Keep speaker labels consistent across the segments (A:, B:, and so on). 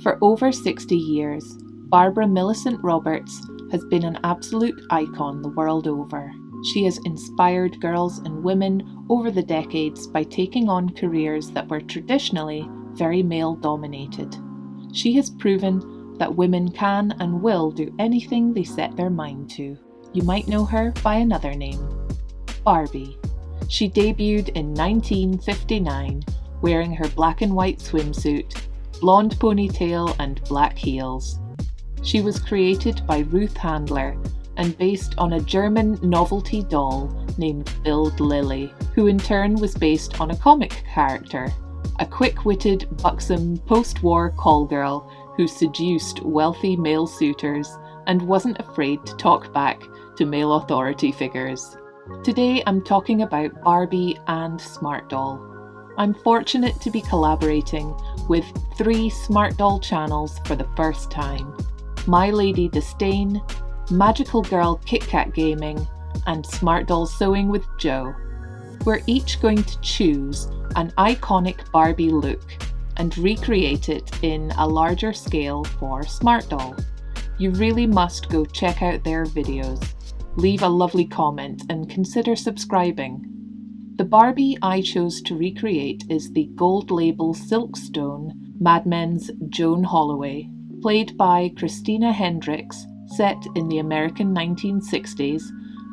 A: For over 60 years, Barbara Millicent Roberts has been an absolute icon the world over. She has inspired girls and women over the decades by taking on careers that were traditionally very male-dominated. She has proven that women can and will do anything they set their mind to. You might know her by another name, Barbie. She debuted in 1959 wearing her black and white swimsuit, blonde ponytail and black heels. She was created by Ruth Handler and based on a German novelty doll named Bild Lily, who in turn was based on a comic character, a quick-witted, buxom post-war call girl who seduced wealthy male suitors and wasn't afraid to talk back to male authority figures. Today I'm talking about Barbie and Smart Doll. I'm fortunate to be collaborating with 3 Smart Doll channels for the first time: My Lady Disdain, Magical Girl Kit Kat Gaming, and Smart Doll Sewing with Jo. We're each going to choose an iconic Barbie look and recreate it in a larger scale for Smart Doll. You really must go check out their videos. Leave a lovely comment and consider subscribing. The Barbie I chose to recreate is the gold label Silkstone Mad Men's Joan Holloway, played by Christina Hendricks, set in the American 1960s,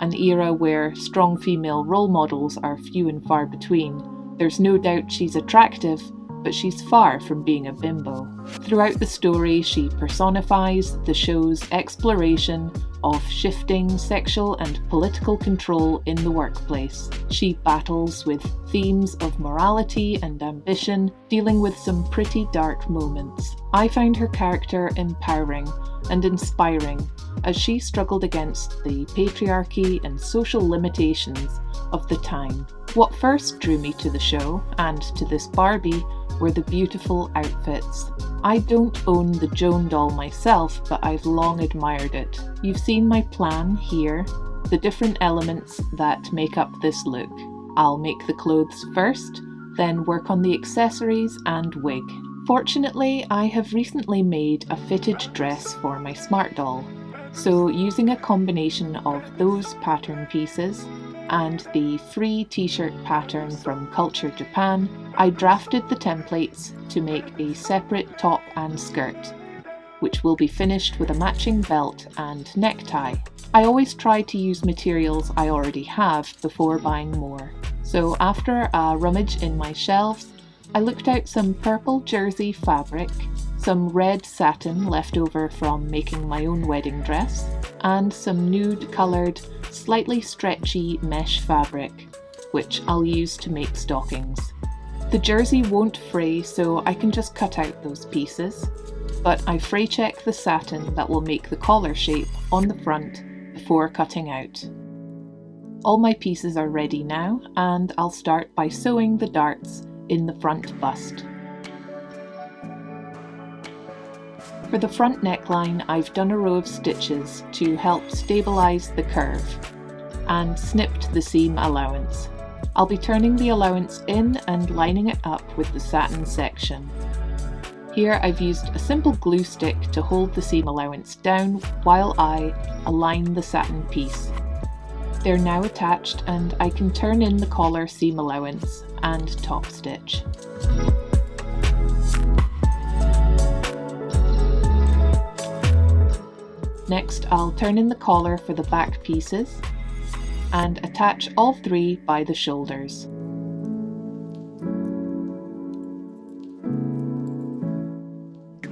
A: an era where strong female role models are few and far between. There's no doubt she's attractive, but she's far from being a bimbo. Throughout the story, she personifies the show's exploration of shifting sexual and political control in the workplace. She battles with themes of morality and ambition, dealing with some pretty dark moments. I found her character empowering and inspiring as she struggled against the patriarchy and social limitations of the time. What first drew me to the show and to this Barbie were the beautiful outfits. I don't own the Joan doll myself, but I've long admired it. You've seen my plan here, the different elements that make up this look. I'll make the clothes first, then work on the accessories and wig. Fortunately, I have recently made a fitted dress for my Smart Doll, so using a combination of those pattern pieces and the free t-shirt pattern from Culture Japan, I drafted the templates to make a separate top and skirt, which will be finished with a matching belt and necktie. I always try to use materials I already have before buying more, so after a rummage in my shelves, I looked out some purple jersey fabric, some red satin left over from making my own wedding dress, and some nude coloured, slightly stretchy mesh fabric, which I'll use to make stockings. The jersey won't fray, so I can just cut out those pieces, but I fray check the satin that will make the collar shape on the front before cutting out. All my pieces are ready now, and I'll start by sewing the darts in the front bust. For the front neckline, I've done a row of stitches to help stabilise the curve and snipped the seam allowance. I'll be turning the allowance in and lining it up with the satin section. Here I've used a simple glue stick to hold the seam allowance down while I align the satin piece. They're now attached and I can turn in the collar seam allowance and top stitch. Next, I'll turn in the collar for the back pieces and attach all 3 by the shoulders.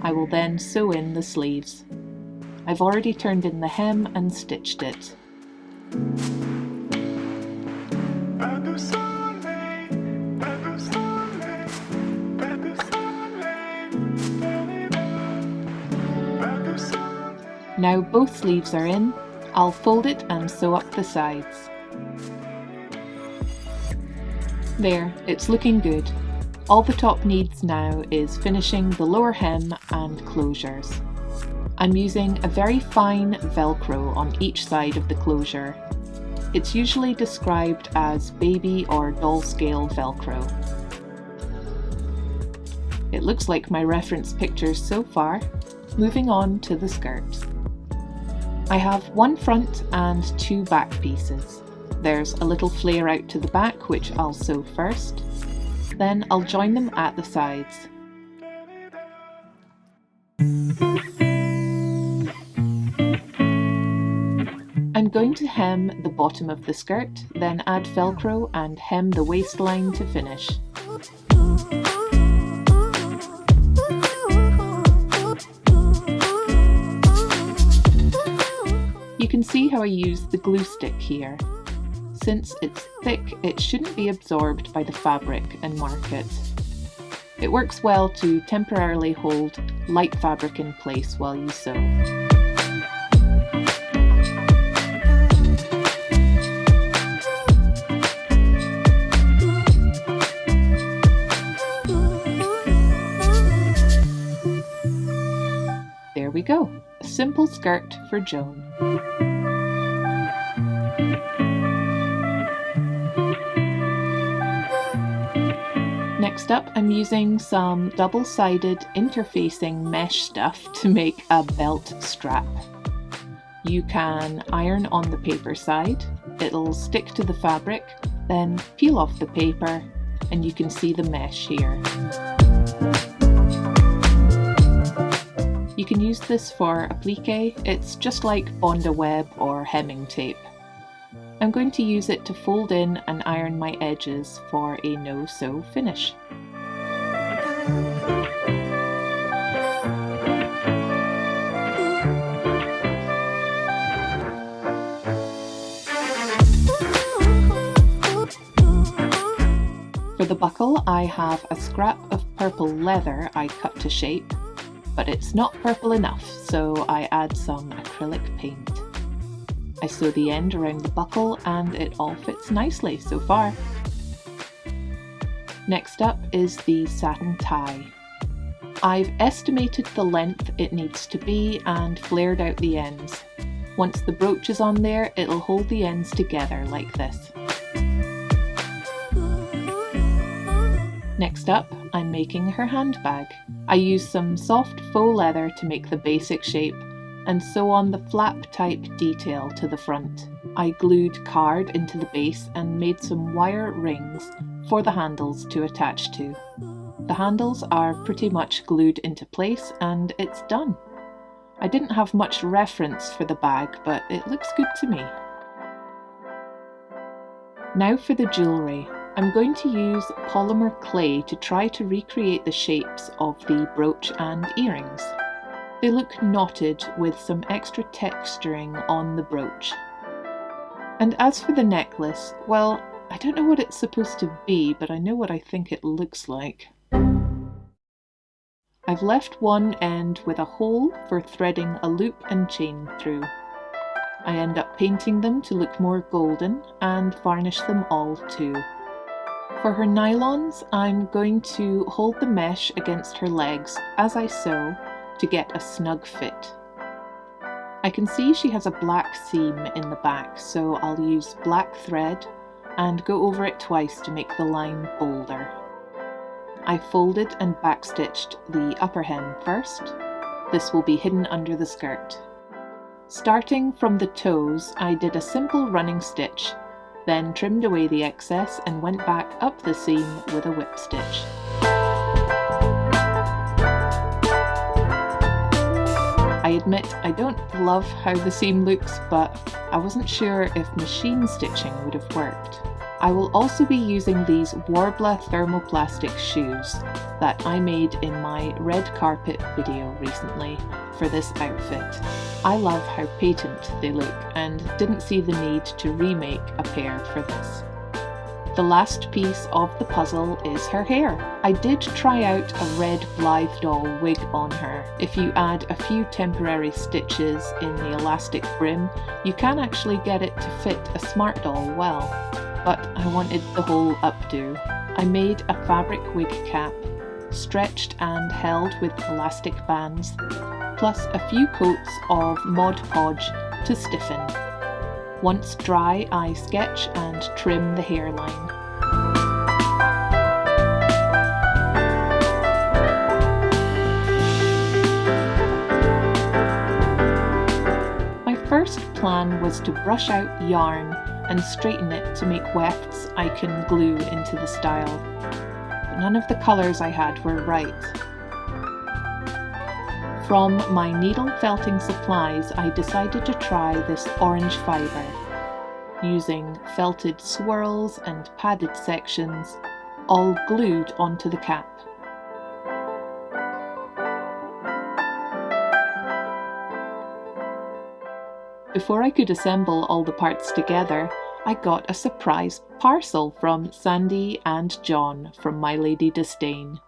A: I will then sew in the sleeves. I've already turned in the hem and stitched it. Now both sleeves are in, I'll fold it and sew up the sides. There, it's looking good. All the top needs now is finishing the lower hem and closures. I'm using a very fine Velcro on each side of the closure. It's usually described as baby or doll scale Velcro. It looks like my reference pictures so far. Moving on to the skirt. I have one front and two back pieces. There's a little flare out to the back, which I'll sew first. Then I'll join them at the sides. I'm going to hem the bottom of the skirt, then add Velcro and hem the waistline to finish. You can see how I use the glue stick here. Since it's thick, it shouldn't be absorbed by the fabric and mark it. It works well to temporarily hold light fabric in place while you sew. There we go, a simple skirt for Joan. Next up, I'm using some double-sided interfacing mesh stuff to make a belt strap. You can iron on the paper side, it'll stick to the fabric, then peel off the paper, and you can see the mesh here. You can use this for applique, it's just like Bonda web or hemming tape. I'm going to use it to fold in and iron my edges for a no-sew finish. For the buckle, I have a scrap of purple leather I cut to shape, but it's not purple enough, so I add some acrylic paint. I sew the end around the buckle and it all fits nicely so far. Next up is the satin tie. I've estimated the length it needs to be and flared out the ends. Once the brooch is on there, it'll hold the ends together like this. Next up, I'm making her handbag. I use some soft faux leather to make the basic shape and sew on the flap type detail to the front. I glued card into the base and made some wire rings for the handles to attach to. The handles are pretty much glued into place and it's done. I didn't have much reference for the bag, but it looks good to me. Now for the jewellery. I'm going to use polymer clay to try to recreate the shapes of the brooch and earrings. They look knotted with some extra texturing on the brooch. And as for the necklace, well, I don't know what it's supposed to be, but I know what I think it looks like. I've left one end with a hole for threading a loop and chain through. I end up painting them to look more golden and varnish them all too. For her nylons, I'm going to hold the mesh against her legs as I sew to get a snug fit. I can see she has a black seam in the back, so I'll use black thread and go over it twice to make the line bolder. I folded and backstitched the upper hem first. This will be hidden under the skirt. Starting from the toes, I did a simple running stitch, then trimmed away the excess and went back up the seam with a whip stitch. I admit I don't love how the seam looks, but I wasn't sure if machine stitching would have worked. I will also be using these Warbler thermoplastic shoes that I made in my red carpet video recently for this outfit. I love how patent they look and didn't see the need to remake a pair for this. The last piece of the puzzle is her hair. I did try out a red Blythe doll wig on her. If you add a few temporary stitches in the elastic brim, you can actually get it to fit a smart doll well. But I wanted the whole updo. I made a fabric wig cap, stretched and held with elastic bands, plus a few coats of Mod Podge to stiffen. Once dry, I sketch and trim the hairline. plan was to brush out yarn and straighten it to make wefts I can glue into the style. But none of the colours I had were right. From my needle felting supplies, I decided to try this orange fibre, using felted swirls and padded sections, all glued onto the cap. Before I could assemble all the parts together, I got a surprise parcel from Sandy and John from My Lady Disdain.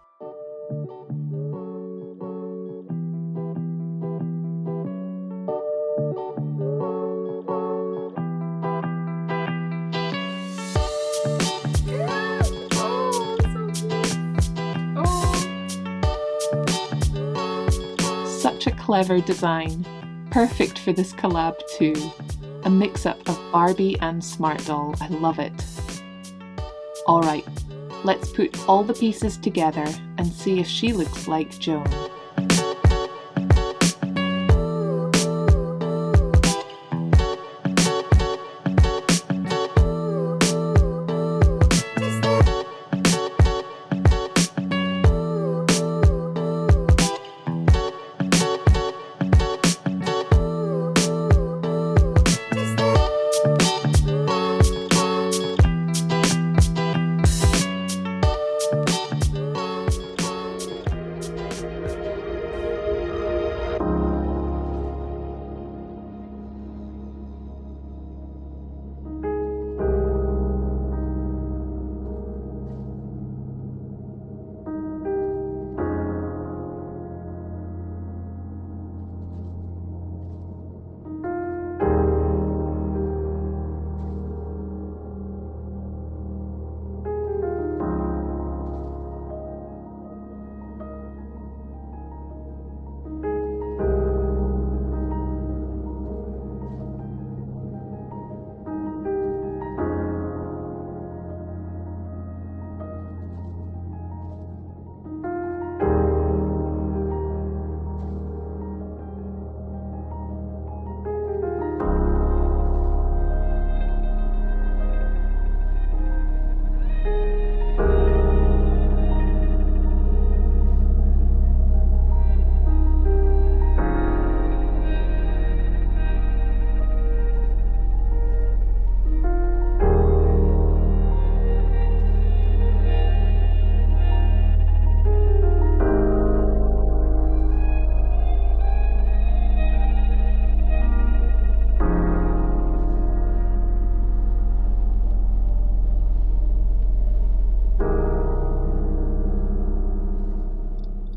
A: Such a clever design. Perfect for this collab too. A mix-up of Barbie and Smart Doll. I love it. Alright, let's put all the pieces together and see if she looks like Joan.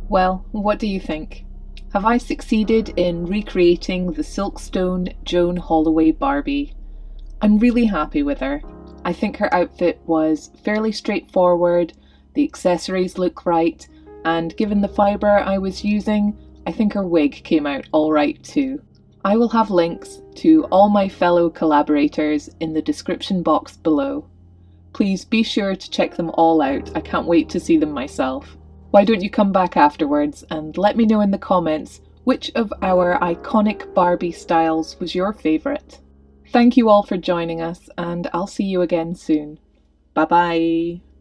A: Well, what do you think? Have I succeeded in recreating the Silkstone Joan Holloway Barbie? I'm really happy with her. I think her outfit was fairly straightforward, the accessories look right, and given the fibre I was using, I think her wig came out alright too. I will have links to all my fellow collaborators in the description box below. Please be sure to check them all out, I can't wait to see them myself. Why don't you come back afterwards and let me know in the comments which of our iconic Barbie styles was your favourite. Thank you all for joining us, and I'll see you again soon. Bye bye!